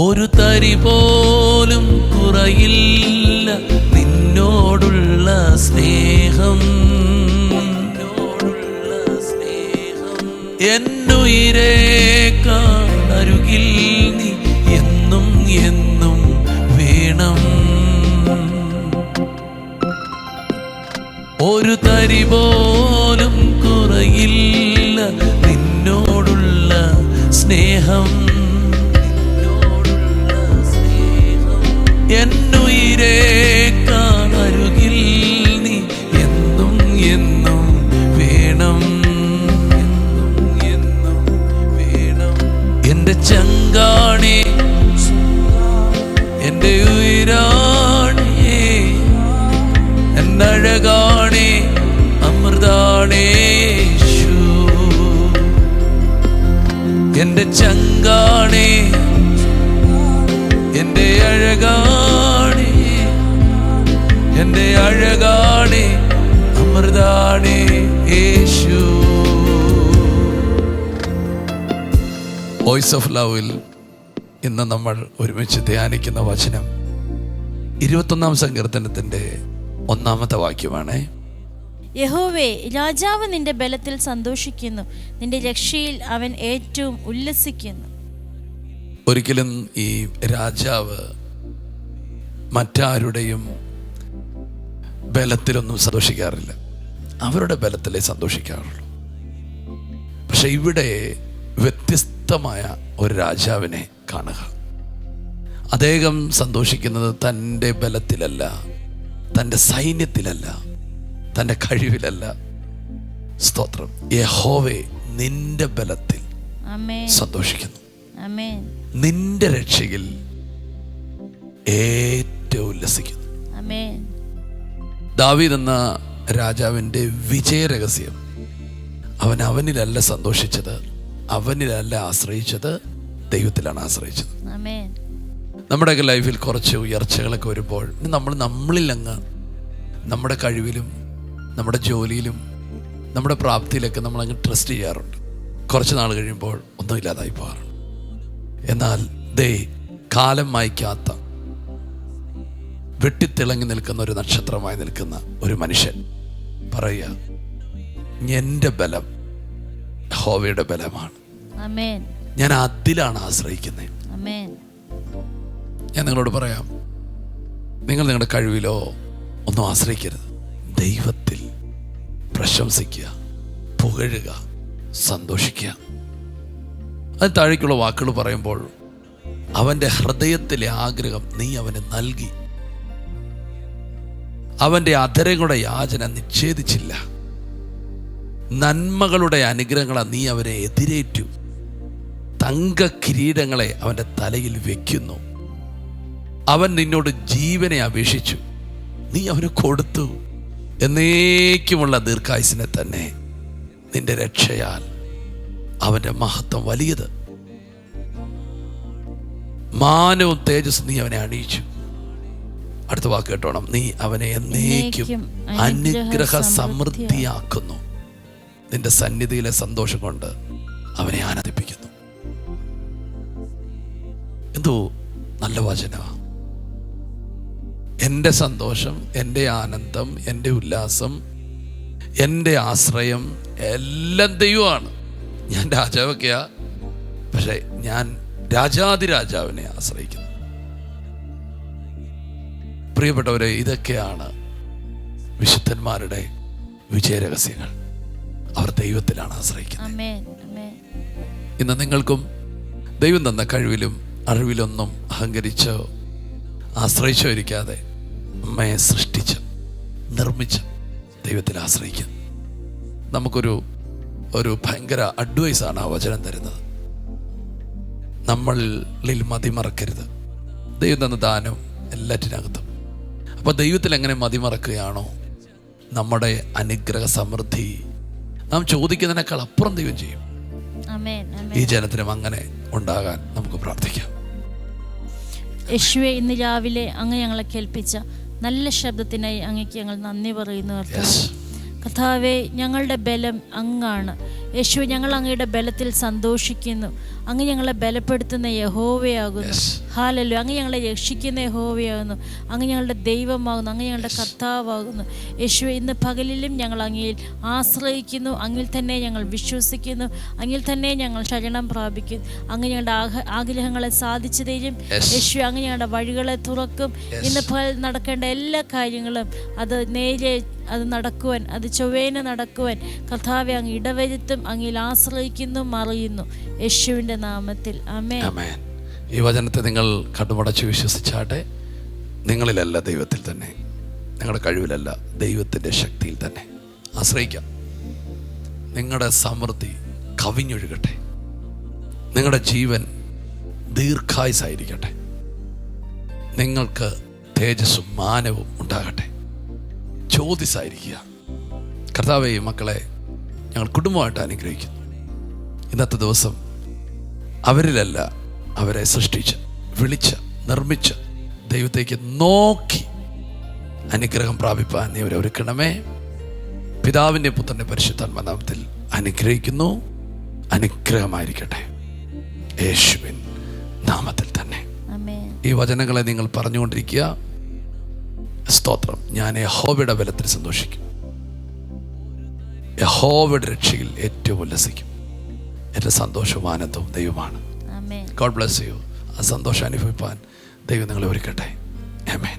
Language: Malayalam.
ഒരു തരി പോലും കുറയില്ല നിന്നോടുള്ള സ്നേഹം. എന്നുയിരേക്കാൾ അരുകിൽ നീ എന്നും എന്നും വേണം. ഒരു തരി പോലും കുറയില്ല നിന്നോടുള്ള സ്നേഹം. എന്നുയിരേക്കാൾ അരുകിൽ നീ എന്നും എന്നും വേണം. എന്റെ ചങ്കാണേ, എന്റെ ഉയിരാണേ, എന്നഴകാണേ, അമൃതാണേ യേശു. എന്റെ ചങ്കാണേ, എന്റെ അഴകാണേ, എന്റെ അഴകാണേ, അമൃതാണേ യേശു. വോയിസ് ഓഫ് ലവിൽ ഇന്ന് നമ്മൾ ഒരുമിച്ച് ധ്യാനിക്കുന്ന വചനം 21-ാം സങ്കീർത്തനത്തിന്റെ 1-ാമത്തെ വാക്യമാണ്. യഹോവേ, രാജാവ് നിന്റെ ബലത്തിൽ സന്തോഷിക്കുന്നു, നിന്റെ രക്ഷയിൽ അവൻ ഏറ്റവും ഉല്ലസിക്കുന്നു. ഒരിക്കലും ഈ രാജാവ് മറ്റാരുടെയും ബലത്തിലൊന്നും സന്തോഷിക്കാറില്ല, അവരുടെ ബലത്തിലേ സന്തോഷിക്കാറുള്ളൂ. പക്ഷെ ഇവിടെ വ്യത്യസ്തമായ ഒരു രാജാവിനെ കാണുക. അദ്ദേഹം സന്തോഷിക്കുന്നത് തൻ്റെ ബലത്തിലല്ല, തൻ്റെ സൈന്യത്തിലല്ല, തൻ്റെ കഴിവിലല്ല. സ്തോത്രം. യഹോവേ, നിന്റെ ബലത്തിൽ സന്തോഷിക്കുന്നു, നിന്റെ രക്ഷയിൽ ഏറ്റവും ഉല്ലസിക്കുന്നു. ദാവീദ് എന്ന രാജാവിൻ്റെ വിജയരഹസ്യം, അവനിലല്ല സന്തോഷിച്ചത്, അവനിലല്ല ആശ്രയിച്ചത്, ദൈവത്തിലാണ് ആശ്രയിച്ചത്. നമ്മുടെയൊക്കെ ലൈഫിൽ കുറച്ച് ഉയർച്ചകളൊക്കെ വരുമ്പോൾ നമ്മളിൽ അങ്ങ് നമ്മുടെ കഴിവിലും നമ്മുടെ ജോലിയിലും നമ്മുടെ പ്രാപ്തിയിലൊക്കെ നമ്മളങ്ങ് ട്രസ്റ്റ് ചെയ്യാറുണ്ട്. കുറച്ച് നാൾ കഴിയുമ്പോൾ ഒന്നുമില്ലാതായി പോകാറുണ്ട്. എന്നാൽ കാലം മായ്ക്കാത്ത വെട്ടിത്തിളങ്ങി നിൽക്കുന്ന ഒരു നക്ഷത്രമായി നിൽക്കുന്ന ഒരു മനുഷ്യൻ പറയുക, എൻ്റെ ബലം യഹോവയുടെ ബലമാണ്, ഞാൻ അതിലാണ് ആശ്രയിക്കുന്നത്. ഞാൻ നിങ്ങളോട് പറയാം, നിങ്ങൾ നിങ്ങളുടെ കഴിവിലോ ഒന്നും ആശ്രയിക്കരുത്. ദൈവത്തിൽ പ്രശംസിക്കുക, പുകഴുക, സന്തോഷിക്കുക. അത് താഴേക്കുള്ള വാക്കുകൾ പറയുമ്പോൾ, അവൻ്റെ ഹൃദയത്തിലെ ആഗ്രഹം നീ അവന് നൽകി, അവൻ്റെ അധരങ്ങളുടെ യാചന നിഷേധിച്ചില്ല, നന്മകളുടെ അനുഗ്രഹങ്ങളെ നീ അവരെ എതിരേറ്റു, തങ്ക കിരീടങ്ങളെ അവൻ്റെ തലയിൽ വെക്കുന്നു. അവൻ നിന്നോട് ജീവനെ അപേക്ഷിച്ചു, നീ അവന് കൊടുത്തു. എന്നേക്കുമുള്ള ദീർഘായുസിനെ തന്നെ നിന്റെ രക്ഷയാൽ അവൻ്റെ മഹത്വം വലിയത്. മാനവും തേജസ് നീ അവനെ അണിയിച്ചു. അടുത്ത വാക്ക് കേട്ടോണം, നീ അവനെ എന്നേക്കും അനുഗ്രഹ സമൃദ്ധിയാക്കുന്നു. നിന്റെ സന്നിധിയിലെ സന്തോഷം കൊണ്ട് അവനെ ആനന്ദിപ്പിക്കുന്നു. എന്തോ നല്ല വചനമാണ്. എൻ്റെ സന്തോഷം, എൻ്റെ ആനന്ദം, എൻ്റെ ഉല്ലാസം, എൻ്റെ ആശ്രയം എല്ലാം ദൈവമാണ്. ഞാൻ രാജാവൊക്കെയാ, പക്ഷെ ഞാൻ രാജാതിരാജാവിനെ ആശ്രയിക്കുന്നു. പ്രിയപ്പെട്ടവരെ, ഇതൊക്കെയാണ് വിശുദ്ധന്മാരുടെ വിജയരഹസ്യങ്ങൾ. അവർ ദൈവത്തിലാണ് ആശ്രയിക്കുന്നത്. ഇന്ന് നിങ്ങൾക്കും ദൈവം തന്ന കഴിവിലും അറിവിലൊന്നും അഹങ്കരിച്ചോ ആശ്രയിച്ചോ ഇരിക്കാതെ അമ്മയെ സൃഷ്ടിച്ച് നിർമ്മിച്ച് ദൈവത്തിൽ ആശ്രയിക്കുക. നമുക്കൊരു ഭയങ്കര അഡ്വൈസാണ് ആ വചനം തരുന്നത്. നമ്മളിൽ മതിമറക്കരുത്. ദൈവം തന്ന ദാനം എല്ലാറ്റിനകത്തും. അപ്പോൾ ദൈവത്തിൽ എങ്ങനെ മതിമറക്കുകയാണോ, നമ്മുടെ അനുഗ്രഹ സമൃദ്ധി നാം ചോദിക്കുന്നതിനേക്കാൾ അപ്പുറം ദൈവം ചെയ്യും. ഈ ജനത്തിനും അങ്ങനെ ഉണ്ടാകാൻ നമുക്ക് പ്രാർത്ഥിക്കാം. യേശുവേ, ഇന്ന് രാവിലെ അങ്ങ് ഞങ്ങളെ കേൾപ്പിച്ച നല്ല ശബ്ദത്തിനായി അങ്ങേക്ക് ഞങ്ങൾ നന്ദി പറയുന്നു. കർത്താവേ, ഞങ്ങളുടെ ബലം അങ്ങാണ്. യേശുവേ, ഞങ്ങൾ അങ്ങയുടെ ബലത്തിൽ സന്തോഷിക്കുന്നു. അങ്ങ് ഞങ്ങളെ ബലപ്പെടുത്തുന്ന യഹോവയാകുന്നു. ഹല്ലേലൂയ. അങ്ങ് ഞങ്ങളെ രക്ഷിക്കുന്ന യഹോവയാകുന്നു. അങ്ങ് ഞങ്ങളുടെ ദൈവമാകുന്നു. അങ്ങ് ഞങ്ങളുടെ കർത്താവാകുന്നു. യേശുവേ, ഇന്ന് പകലിലും ഞങ്ങൾ അങ്ങയിൽ ആശ്രയിക്കുന്നു. അങ്ങിൽ തന്നെ ഞങ്ങൾ വിശ്വസിക്കുന്നു. അങ്ങിൽ തന്നെ ഞങ്ങൾ ശരണം പ്രാപിക്കും. അങ്ങ് ഞങ്ങളുടെ ആഗ്രഹങ്ങളെ സാധിച്ചു തരും. യേശുവേ, അങ്ങ് ഞങ്ങളുടെ വഴികളെ തുറക്കും. ഇന്ന് നടക്കേണ്ട എല്ലാ കാര്യങ്ങളും അത് നടക്കുവാൻ, അത് ചൊവ്വേന നടക്കുവാൻ കർത്താവെ അങ്ങ് ഇടവരുത്തും. അങ്ങിൽ ആശ്രയിക്കുന്നു, മറിയുന്നു. യേശുവിൻ്റെ നാമത്തിൽ ആമേൻ. ഈ വചനത്തെ നിങ്ങൾ കണ്ണുമടച്ച് വിശ്വസിച്ചാട്ടെ. നിങ്ങളിലല്ല, ദൈവത്തിൽ തന്നെ. നിങ്ങളുടെ കഴിവിലല്ല, ദൈവത്തിൻ്റെ ശക്തിയിൽ തന്നെ ആശ്രയിക്കാം. നിങ്ങളുടെ സമൃദ്ധി കവിഞ്ഞൊഴുകട്ടെ. നിങ്ങളുടെ ജീവൻ ദീർഘായുസ്സായിരിക്കട്ടെ. നിങ്ങൾക്ക് തേജസ്സും മാനവും ഉണ്ടാകട്ടെ. ചോദിസായിരിക്കുക. കർത്താവേ, മക്കളെ ഞങ്ങൾ കുടുംബമായിട്ട് അനുഗ്രഹിക്കുന്നു. ഇന്നത്തെ ദിവസം അവരിലല്ല, അവരെ സൃഷ്ടിച്ച് വിളിച്ച് നിർമ്മിച്ച് ദൈവത്തേക്ക് നോക്കി അനുഗ്രഹം പ്രാപിപ്പാൻ നീ അവരെ ഒരുക്കണമേ. പിതാവിൻ്റെ പുത്രൻ്റെ പരിശുദ്ധാത്മാവിന്റെ നാമത്തിൽ അനുഗ്രഹിക്കുന്നു. അനുഗ്രഹമായിരിക്കട്ടെ യേശുവിൻ നാമത്തിൽ തന്നെ. ഈ വചനങ്ങളെ നിങ്ങൾ പറഞ്ഞുകൊണ്ടിരിക്കുക. സ്തോത്രം. ഞാൻ യഹോവയുടെ ബലത്തിൽ സന്തോഷിക്കും. യഹോവയുടെ രക്ഷയിൽ ഏറ്റവും ഉല്ലസിക്കും. എൻ്റെ സന്തോഷവും ആനന്ദവും ദൈവമാണ്. God bless you. ആ സന്തോഷം അനുഭവിപ്പാൻ ദൈവം നിങ്ങളെ ഒരുക്കട്ടെ. ആമേൻ.